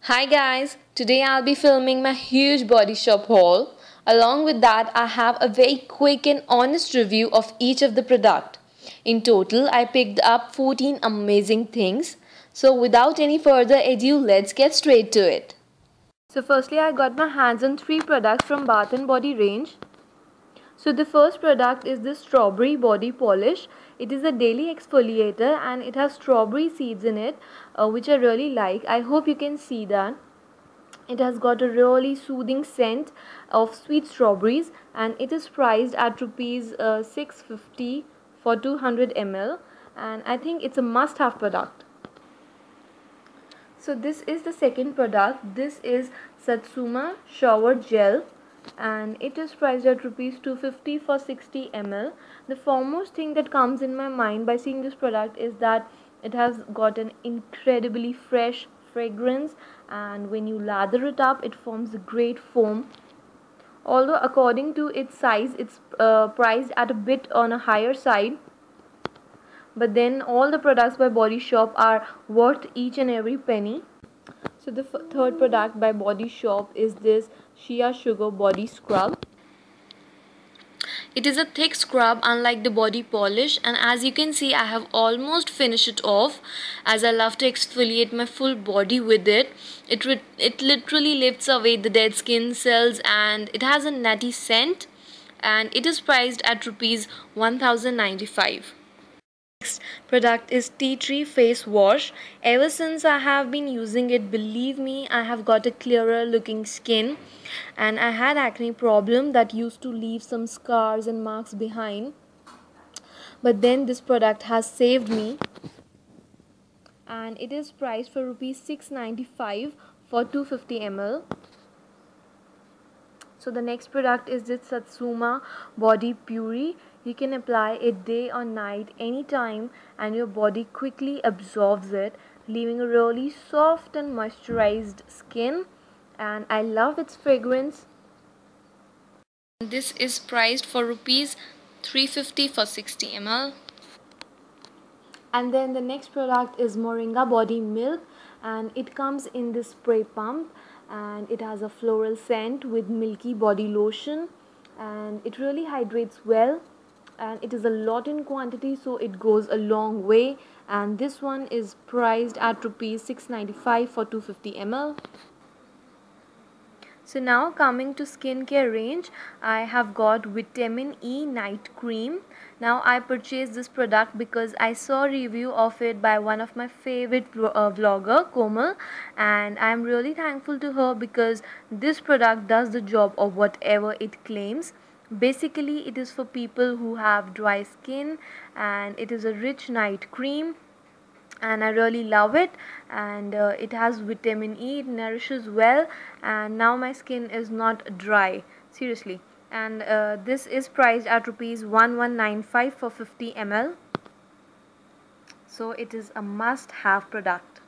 Hi guys, today I'll be filming my huge body shop haul. Along with that, I have a very quick and honest review of each of the product. In total, I picked up 14 amazing things. So without any further ado, let's get straight to it. So firstly, I got my hands on 3 products from Bath and Body range. So the first product is this strawberry body polish. It is a daily exfoliator and it has strawberry seeds in it, which I really like. I hope you can see that. It has got a really soothing scent of sweet strawberries and it is priced at rupees 650 for 200 ml, and I think it's a must-have product. So this is the second product. This is Satsuma shower gel and it is priced at rupees 250 for 60 ml. The foremost thing that comes in my mind by seeing this product is that it has got an incredibly fresh fragrance, and when you lather it up it forms a great foam. Although according to its size it's priced at a bit on a higher side, but then all the products by Body Shop are worth each and every penny. So the third product by Body Shop is this Shea Sugar Body Scrub. It is a thick scrub unlike the body polish, and as you can see I have almost finished it off as I love to exfoliate my full body with it. It literally lifts away the dead skin cells and it has a nutty scent, and it is priced at rupees 1095. Next product is Tea Tree Face Wash. Ever since I have been using it, believe me, I have got a clearer looking skin, and I had acne problem that used to leave some scars and marks behind, but then this product has saved me, and it is priced for rupees 695 for 250 ml. So the next product is this Satsuma Body Puri. You can apply it day or night anytime and your body quickly absorbs it, leaving a really soft and moisturized skin, and I love its fragrance. This is priced for rupees 350 for 60 ml. And then the next product is Moringa Body Milk, and it comes in this spray pump and it has a floral scent with milky body lotion, and it really hydrates well, and it is a lot in quantity so it goes a long way, and this one is priced at rupees 695 for 250 ml. So now coming to skincare range, I have got Vitamin E Night Cream. Now I purchased this product because I saw a review of it by one of my favorite vlogger, Komal, and I am really thankful to her because this product does the job of whatever it claims. Basically it is for people who have dry skin, and it is a rich night cream and I really love it, and it has vitamin E, it nourishes well, and now my skin is not dry, seriously. And this is priced at rupees 1195 for 50 ml, so it is a must have product.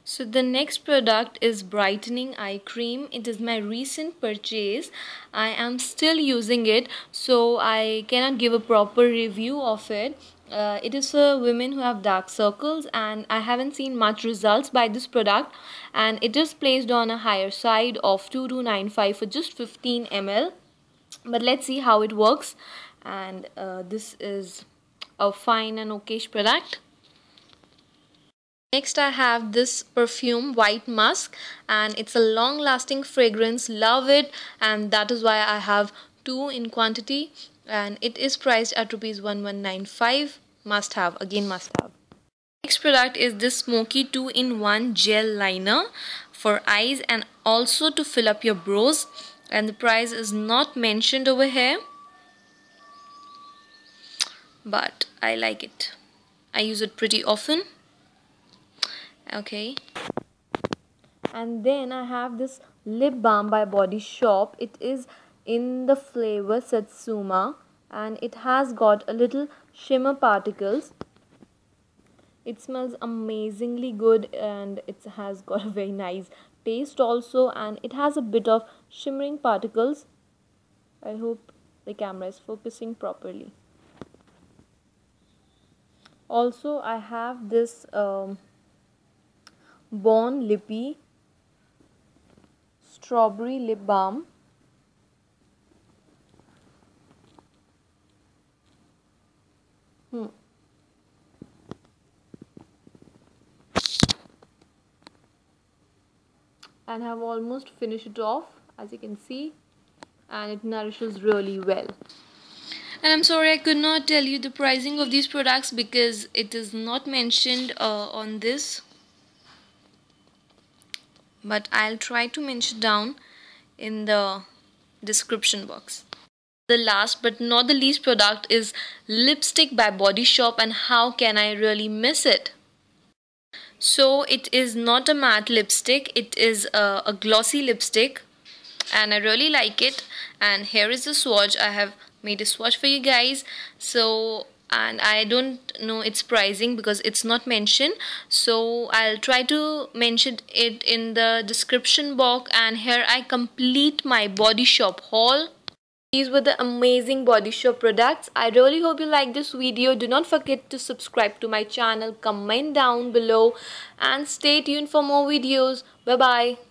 So the next product is brightening eye cream. It is my recent purchase. I am still using it, so I cannot give a proper review of it. It is for women who have dark circles, and I haven't seen much results by this product, and it is placed on a higher side of 2295 for just 15 ml. But let's see how it works, and this is a fine and okayish product. Next I have this perfume White Musk, and it's a long lasting fragrance, love it, and that is why I have 2 in quantity, and it is priced at rupees 1195. Must have, again must have. Next product is this Smoky 2-in-1 gel liner for eyes and also to fill up your brows, and the price is not mentioned over here, but I like it. I use it pretty often. Okay, and then I have this lip balm by Body Shop. It is in the flavor Satsuma, and it has got a little shimmer particles. It smells amazingly good, and it has got a very nice taste also, and it has a bit of shimmering particles. I hope the camera is focusing properly. Also I have this Born Lippy strawberry lip balm. And have almost finished it off, as you can see, and it nourishes really well. And I'm sorry I could not tell you the pricing of these products because it is not mentioned on this, but I'll try to mention down in the description box. The last but not the least product is lipstick by Body Shop, and how can I really miss it? So it is not a matte lipstick, it is a glossy lipstick, and I really like it. And here is the swatch. I have made a swatch for you guys. So, and I don't know its pricing because it's not mentioned, so I'll try to mention it in the description box. And here I complete my Body Shop haul. These were the amazing Body Shop products. I really hope you like this video. Do not forget to subscribe to my channel, comment down below, and stay tuned for more videos. Bye bye.